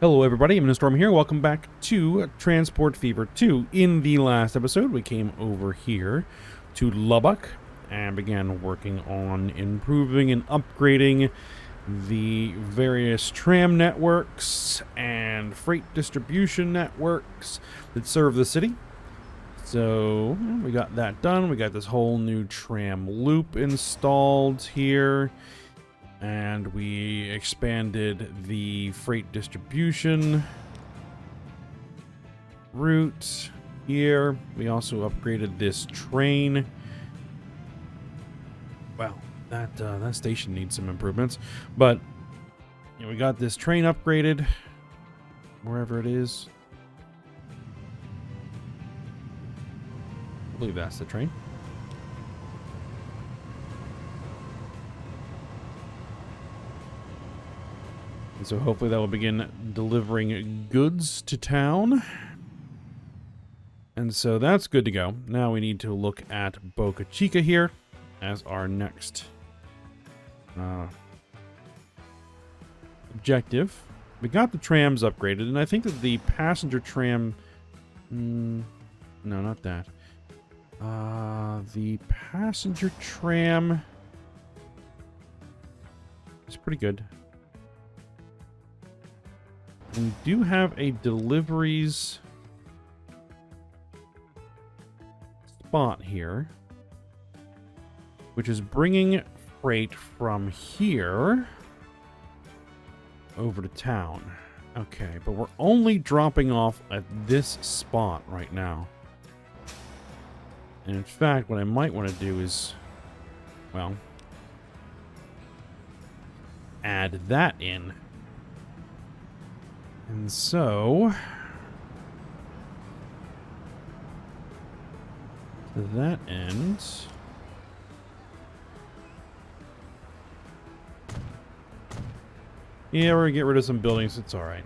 Hello everybody, I'm Storm here. Welcome back to Transport Fever 2. In the last episode, we came over here to Lubbock and began working on improving and upgrading the various tram networks and freight distribution networks that serve the city. So, we got that done. We got this whole new tram loop installed here. And we expanded the freight distribution route here. We also upgraded this train. Well, that station needs some improvements, but you know, we got this train upgraded wherever it is. I believe that's the train. And so hopefully that will begin delivering goods to town. And so that's good to go. Now we need to look at Boca Chica here as our next objective. We got the trams upgraded, and I think that the passenger tram... no, not that. The passenger tram is pretty good. We do have a deliveries spot here, which is bringing freight from here over to town. Okay, but we're only dropping off at this spot right now. And in fact, what I might want to do is, well, add that in. And so, to that end, yeah, we're gonna get rid of some buildings. It's all right.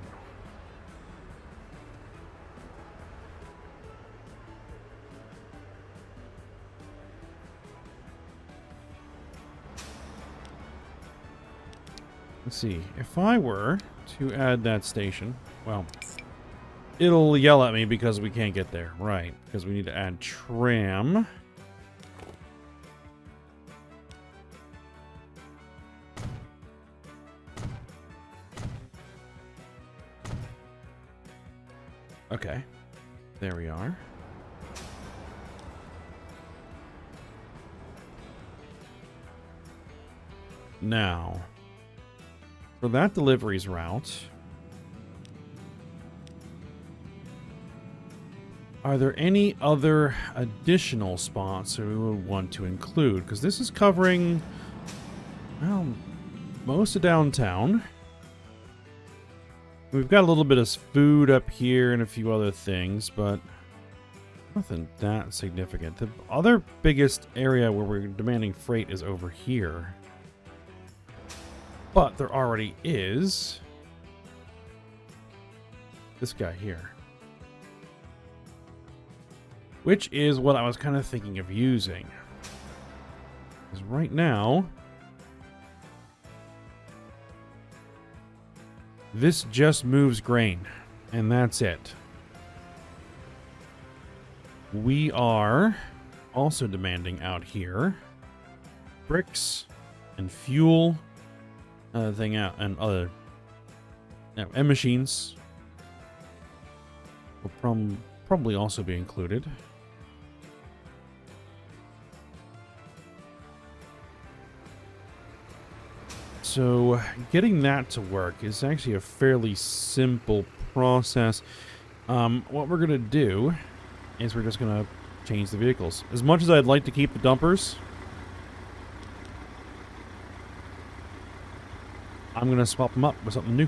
Let's see. If I were to add that station, well, it'll yell at me because we can't get there. Right, because we need to add tram. Okay, there we are. Now, for that deliveries route, are there any other additional spots that we would want to include? Because this is covering, well, most of downtown. We've got a little bit of food up here and a few other things, but nothing that significant. The other biggest area where we're demanding freight is over here. But there already is this guy here, which is what I was kind of thinking of using. Because right now, this just moves grain, and that's it. We are also demanding out here bricks and fuel. Another thing out, and other and machines will probably also be included. So getting that to work is actually a fairly simple process. What we're gonna do is we're just gonna change the vehicles. As much as I'd like to keep the dumpers, I'm going to swap them up with something new.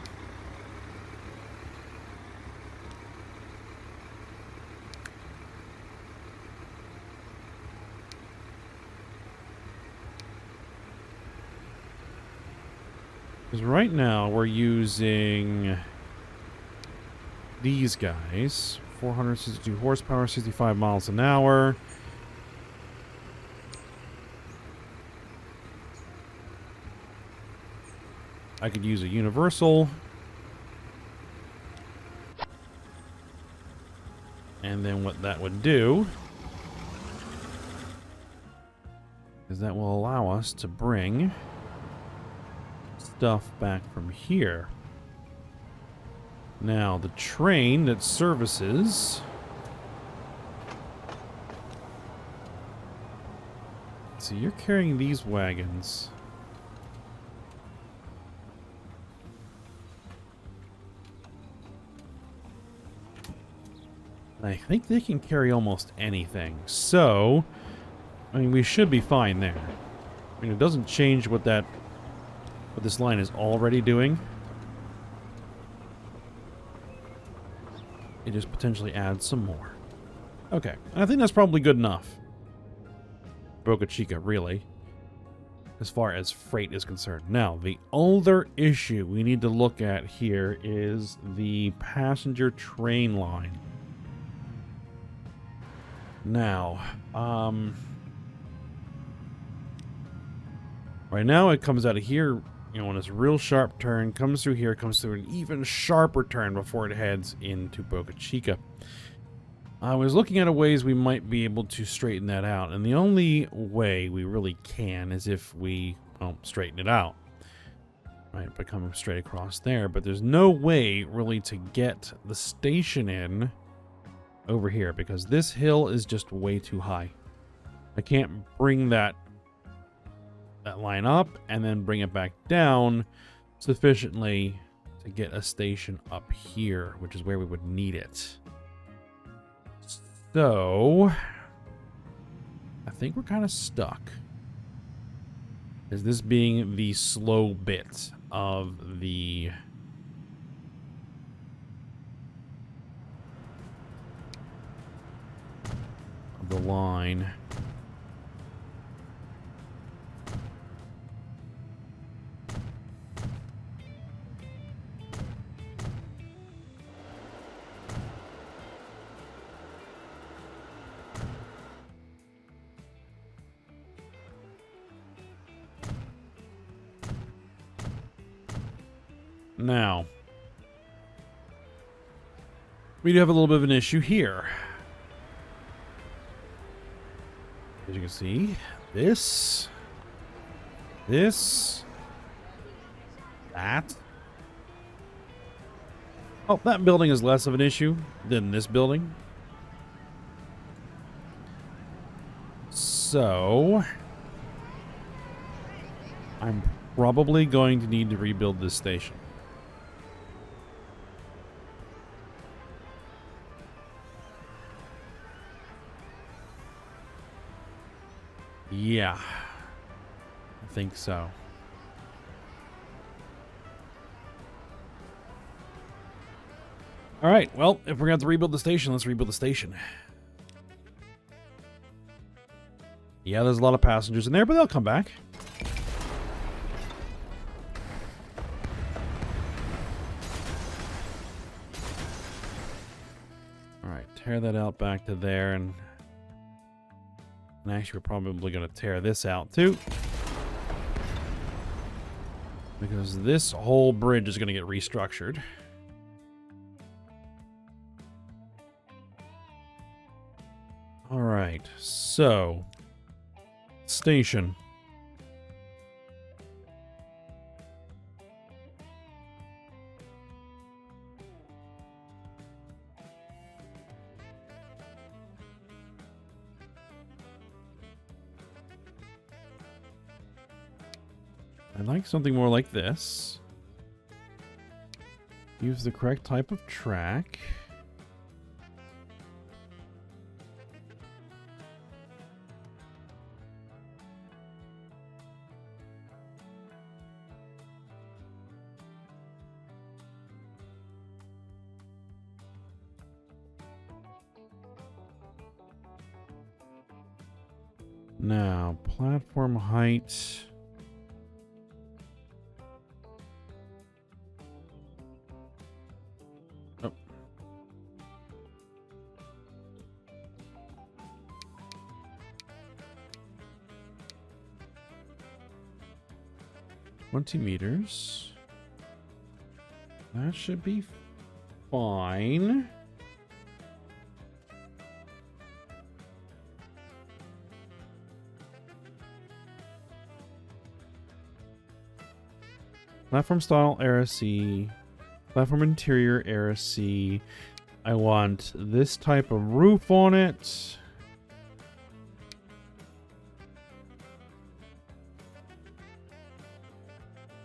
Because right now we're using these guys. 462 horsepower, 65 miles an hour. I could use a universal And then what that would do is that will allow us to bring stuff back from here. Now, the train that services... So you're carrying these wagons. I think they can carry almost anything. So, I mean, we should be fine there. I mean, it doesn't change what this line is already doing. It just potentially adds some more. Okay, I think that's probably good enough. Boca Chica, really, as far as freight is concerned. Now, the other issue we need to look at here is the passenger train line. Now, right now it comes out of here, you know, on this real sharp turn, comes through here, comes through an even sharper turn before it heads into Boca Chica. I was looking at ways we might be able to straighten that out, and the only way we really can is if we, well, straighten it out. Right, by coming straight across there, but there's no way really to get the station in over here because this hill is just way too high. I can't bring that line up and then bring it back down sufficiently to get a station up here, which is where we would need it. So I think we're kind of stuck. Is this being the slow bit of the line? Now, we do have a little bit of an issue here. As you can see, that. Oh, that building is less of an issue than this building. So, I'm probably going to need to rebuild this station. Yeah, I think so. All right, well, if we're going to have to rebuild the station, let's rebuild the station. Yeah, there's a lot of passengers in there, but they'll come back. All right, tear that out back to there, and actually we're probably going to tear this out too, because this whole bridge is going to get restructured. All right, so station. I'd like something more like this. Use the correct type of track. Now, platform height. Oh. $20 meters. That should be fine. Platform style, Era C. Platform interior, Era C. I want this type of roof on it.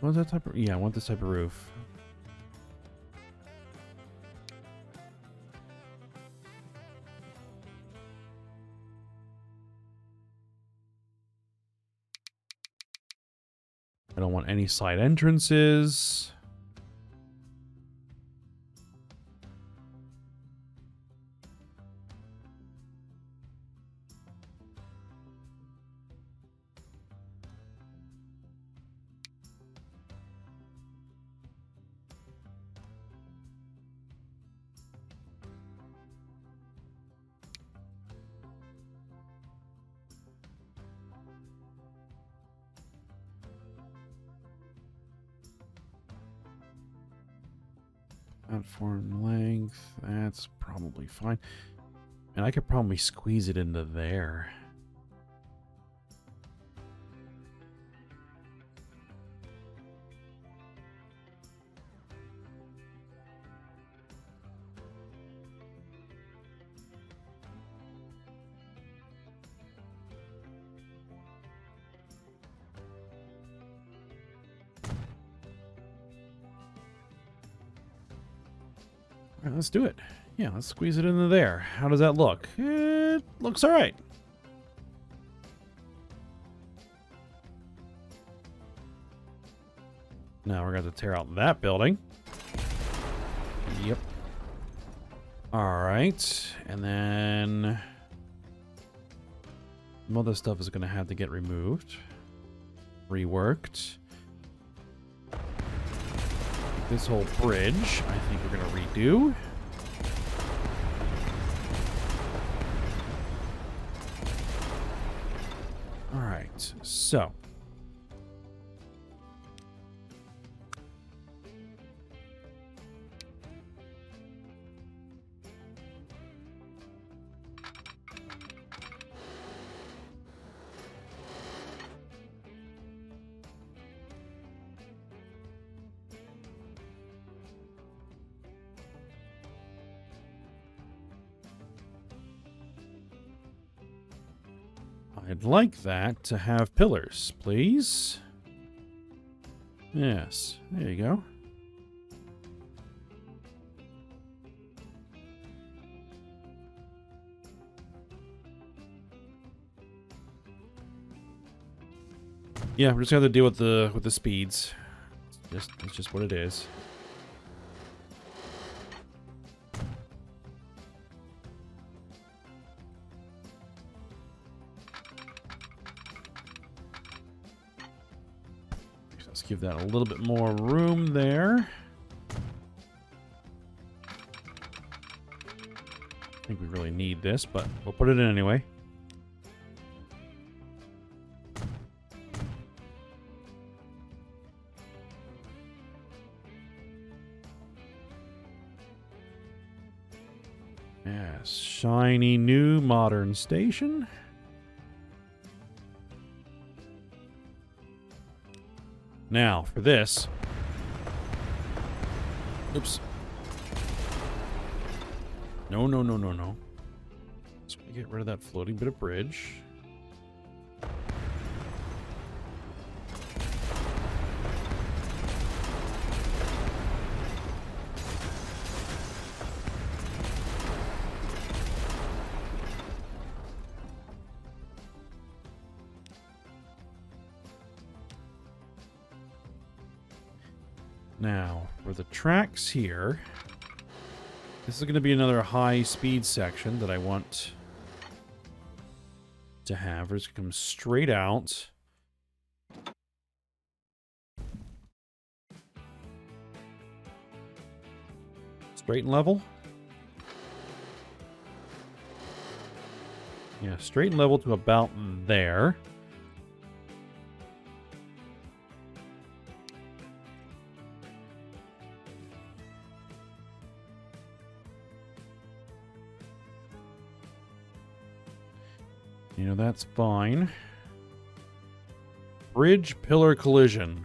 What's that type of... Yeah, I want this type of roof. I don't want any side entrances. Platform length, that's probably fine. And I could probably squeeze it into there. All right, let's do it. Yeah, let's squeeze it into there. How does that look? It looks all right. Now we're going to tear out that building. Yep. All right. And then some other stuff is going to have to get removed. Reworked. This whole bridge, I think we're going to redo. All right, so. I'd like that to have pillars, please. Yes, there you go. Yeah, we're just gonna have to deal with the speeds. It's just what it is. Let's give that a little bit more room there. I think we really need this, but we'll put it in anyway. Yes, shiny new modern station. Now, for this... Oops. No, no, no, no, no. So we get rid of that floating bit of bridge. Now, for the tracks here, this is going to be another high-speed section that I want to have. We're just going to come straight out. Straight and level. Yeah, straight and level to about there. You know, that's fine. Bridge pillar collision.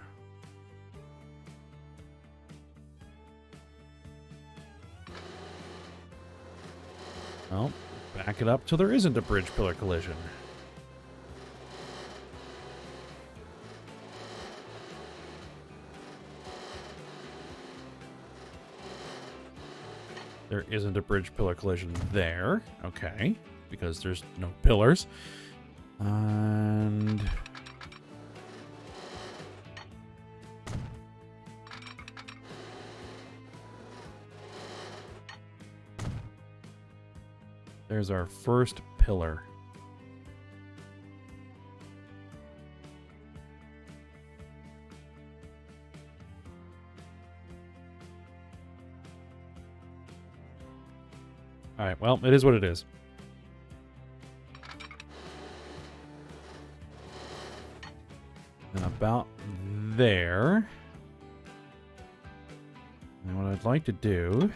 Well, back it up till there isn't a bridge pillar collision. There isn't a bridge pillar collision there. Okay. Because there's no pillars. And... there's our first pillar. All right, well, it is what it is. And about there. And what I'd like to do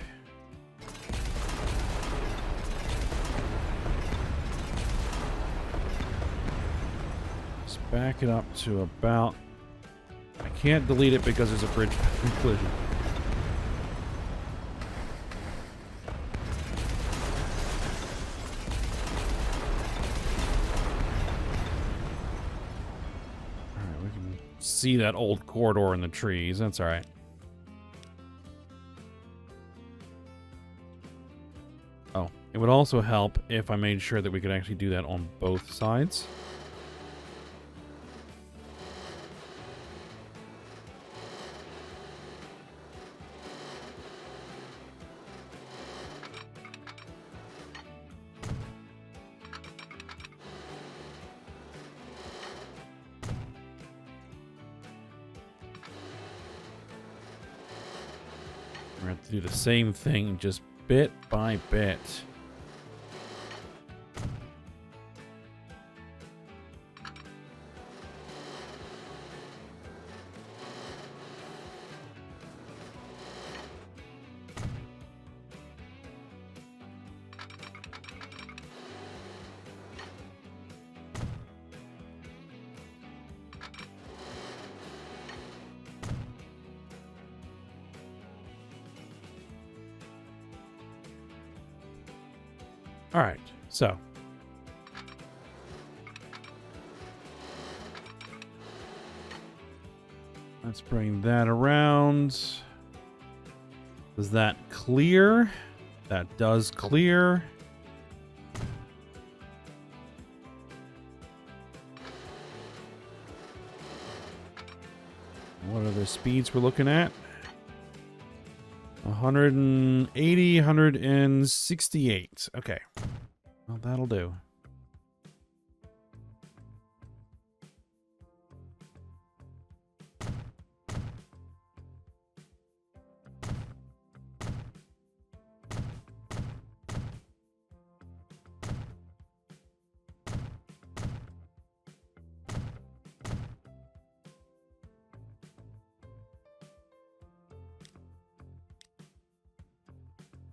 is back it up to about... I can't delete it because there's a bridge collision. See that old corridor in the trees. That's all right. Oh, it would also help if I made sure that we could actually do that on both sides. We're going to have to do the same thing, just bit by bit. All right, so let's bring that around. Does that clear? That does clear. What are the speeds we're looking at? 180, 168. Okay. Well, that'll do.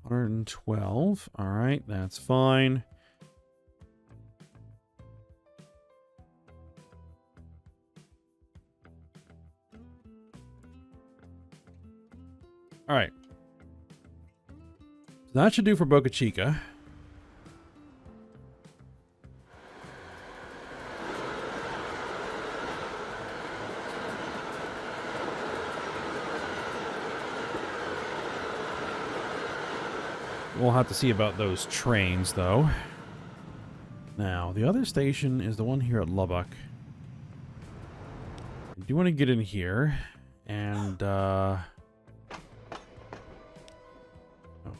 $112. All right, that's fine. All right. So that should do for Boca Chica. We'll have to see about those trains, though. Now, the other station is the one here at Lubbock. I do want to get in here, and, oh,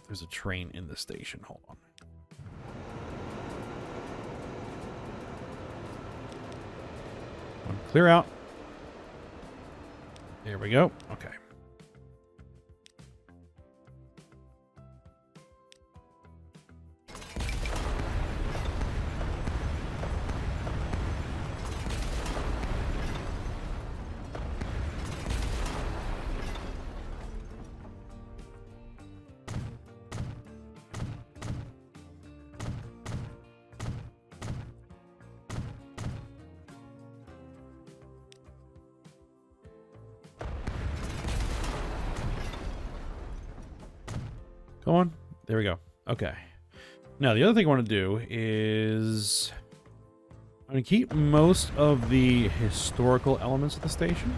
there's a train in the station. Hold on. Clear out. There we go. Okay. Come on. There we go. Okay. Now, the other thing I want to do is I'm going to keep most of the historical elements of the station.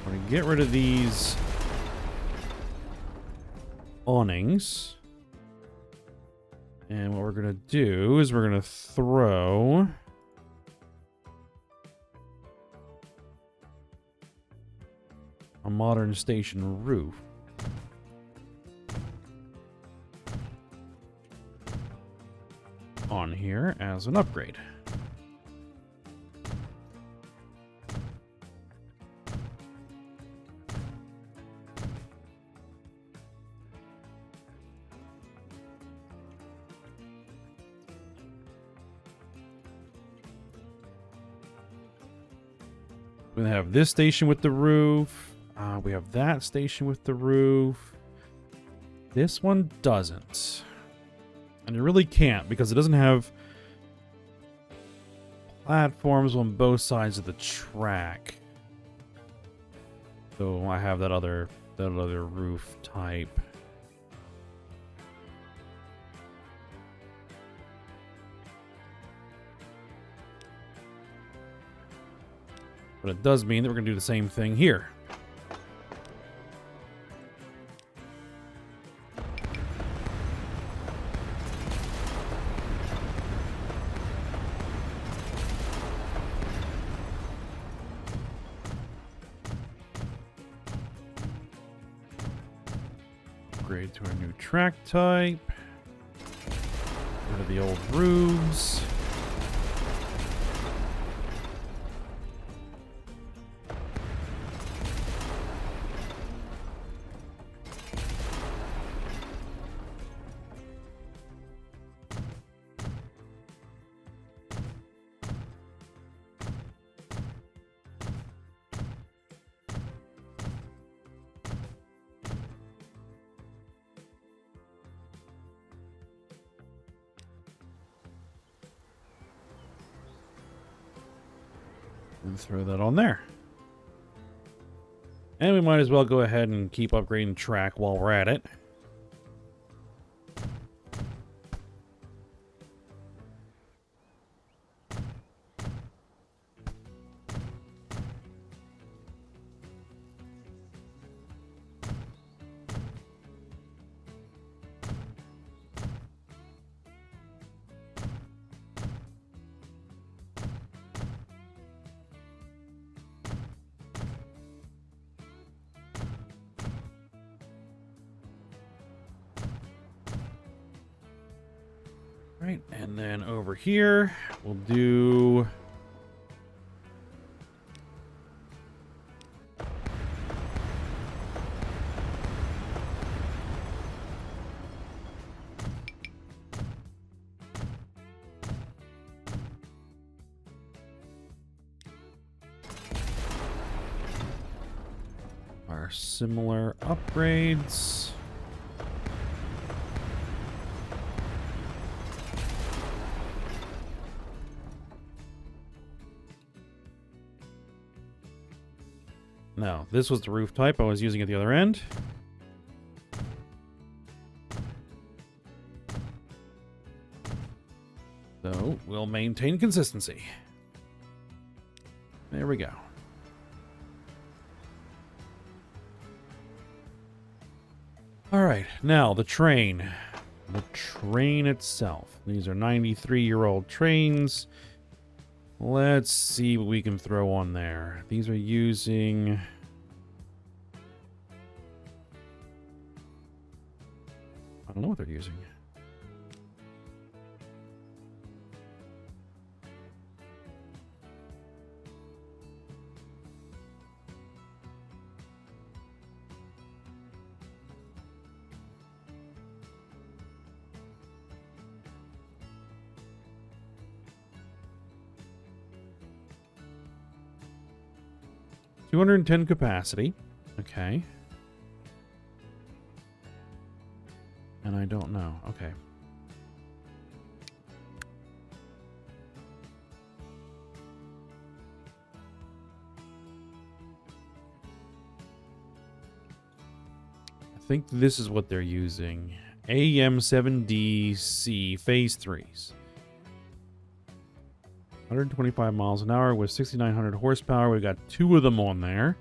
I'm going to get rid of these awnings. And what we're going to do is we're going to throw a modern station roof on here as an upgrade. We have this station with the roof. We have that station with the roof. This one doesn't. And it really can't because it doesn't have platforms on both sides of the track. So I have that other roof type. But it does mean that we're going to do the same thing here. Upgrade to our new track type. Get rid of the old roofs. And throw that on there. And we might as well go ahead and keep upgrading track while we're at it. Right, and then over here, we'll do... our similar upgrades. No, this was the roof type I was using at the other end. So, we'll maintain consistency. There we go. Alright, now the train. The train itself. These are 93-year-old trains. Let's see what we can throw on there. These are using... I don't know what they're using. $210 capacity. Okay. And I don't know. Okay. I think this is what they're using. AM7DC Phase 3s. 125 miles an hour with 6,900 horsepower. We got 2 of them on there.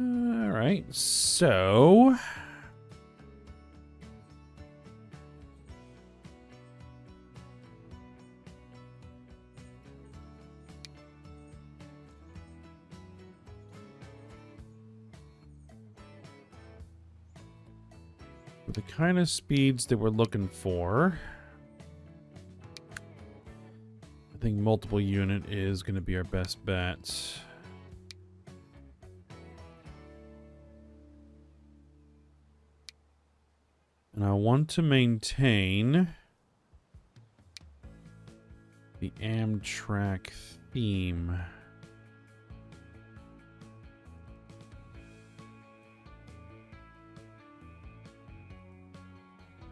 All right, so with the kind of speeds that we're looking for, I think multiple unit is going to be our best bet. And I want to maintain the Amtrak theme.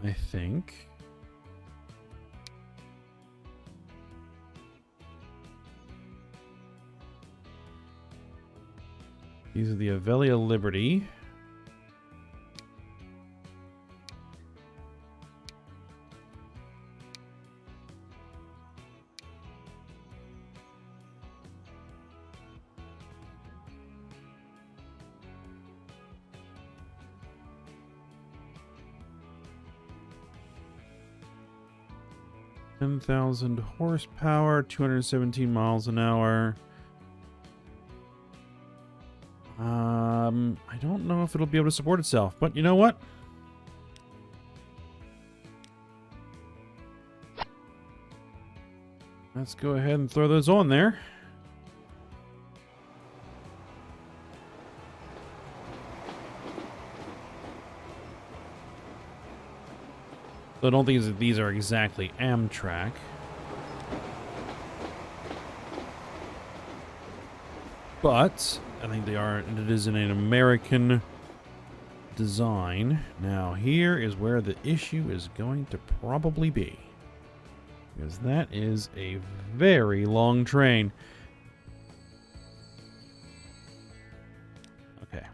I think. These are the Avelia Liberty. $10,000 horsepower, 217 miles an hour. I don't know if it'll be able to support itself, but you know what? Let's go ahead and throw those on there. So I don't think that these are exactly Amtrak. But I think they are, and it is in an American design. Now here is where the issue is going to probably be, because that is a very long train. Okay.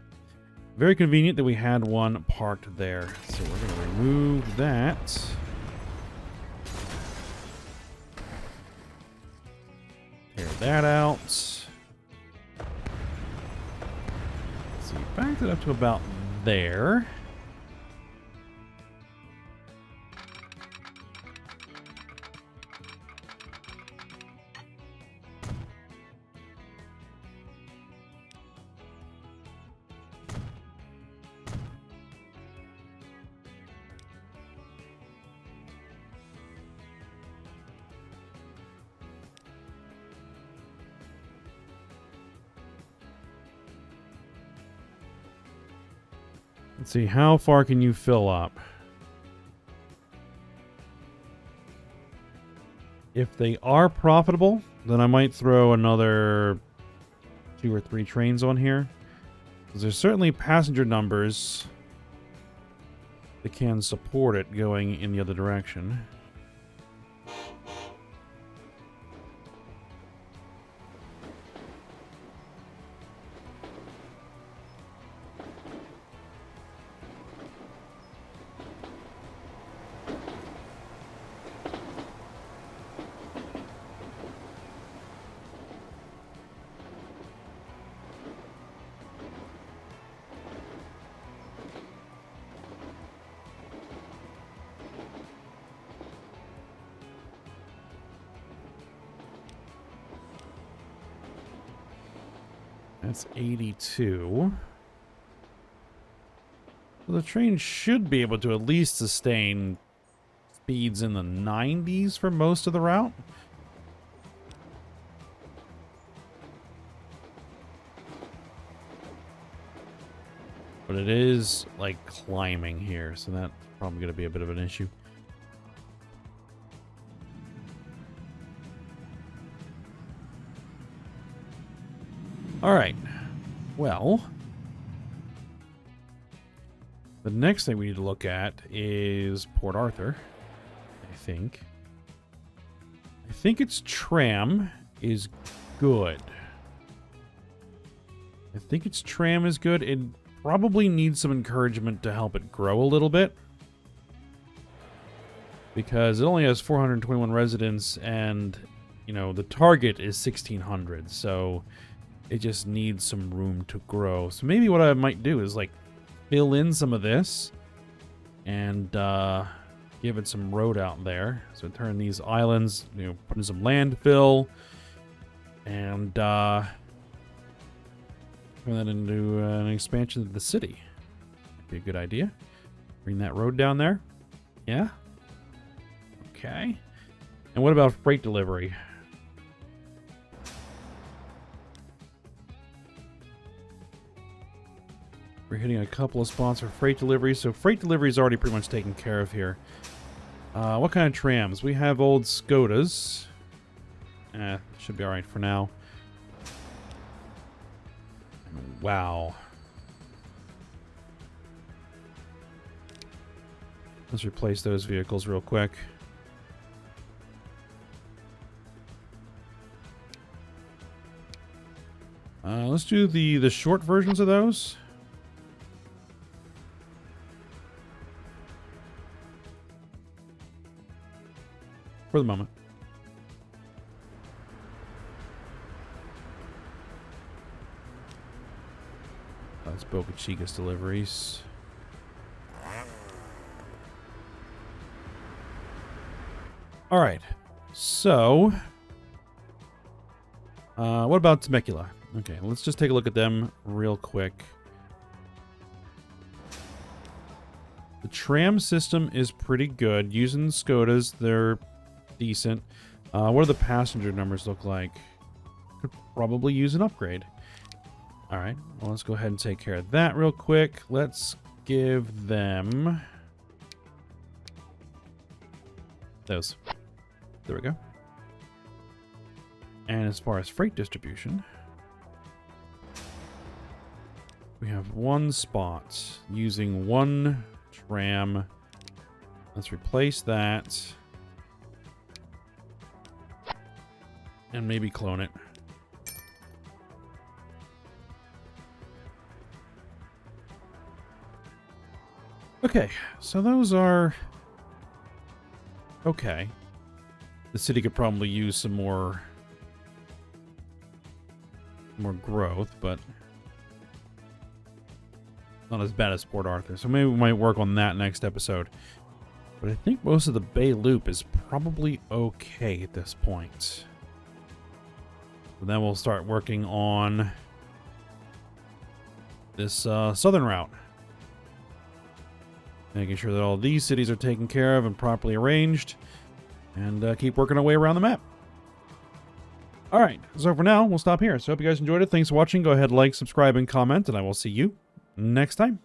Very convenient that we had one parked there. So we're going to remove that. Tear that out. So you backed it up to about there. Let's see, how far can you fill up? If they are profitable, then I might throw another 2 or 3 trains on here. Because there's certainly passenger numbers that can support it going in the other direction. That's 82. Well, the train should be able to at least sustain speeds in the 90s for most of the route. But it is, like, climbing here, so that's probably going to be a bit of an issue. All right. Well, the next thing we need to look at is Port Arthur, I think. I think its tram is good. It probably need some encouragement to help it grow a little bit. Because it only has 421 residents, and, you know, the target is 1,600, so it just needs some room to grow. So maybe what I might do is, like, fill in some of this and give it some road out there. So turn these islands, you know, put in some landfill, and turn that into an expansion of the city. That'd be a good idea. Bring that road down there. Yeah. Okay. And what about freight delivery? We're hitting a couple of spots for freight delivery, so freight delivery is already pretty much taken care of here. What kind of trams? We have old Skodas. Should be alright for now. Wow. Let's replace those vehicles real quick. Let's do the short versions of those. For the moment. That's Boca Chica's deliveries. Alright. So, what about Temecula? Okay, let's just take a look at them real quick. The tram system is pretty good. Using Skodas, they're decent. What do the passenger numbers look like? Could probably use an upgrade. Alright, well, let's go ahead and take care of that real quick. Let's give them those. There we go. And as far as freight distribution, we have one spot using one tram. Let's replace that. And maybe clone it. Okay, so those are okay. The city could probably use some more growth, but not as bad as Port Arthur. So maybe we might work on that next episode. But I think most of the Bay Loop is probably okay at this point. And then we'll start working on this southern route. Making sure that all these cities are taken care of and properly arranged. And keep working our way around the map. Alright, so for now, we'll stop here. So I hope you guys enjoyed it. Thanks for watching. Go ahead, like, subscribe, and comment. And I will see you next time.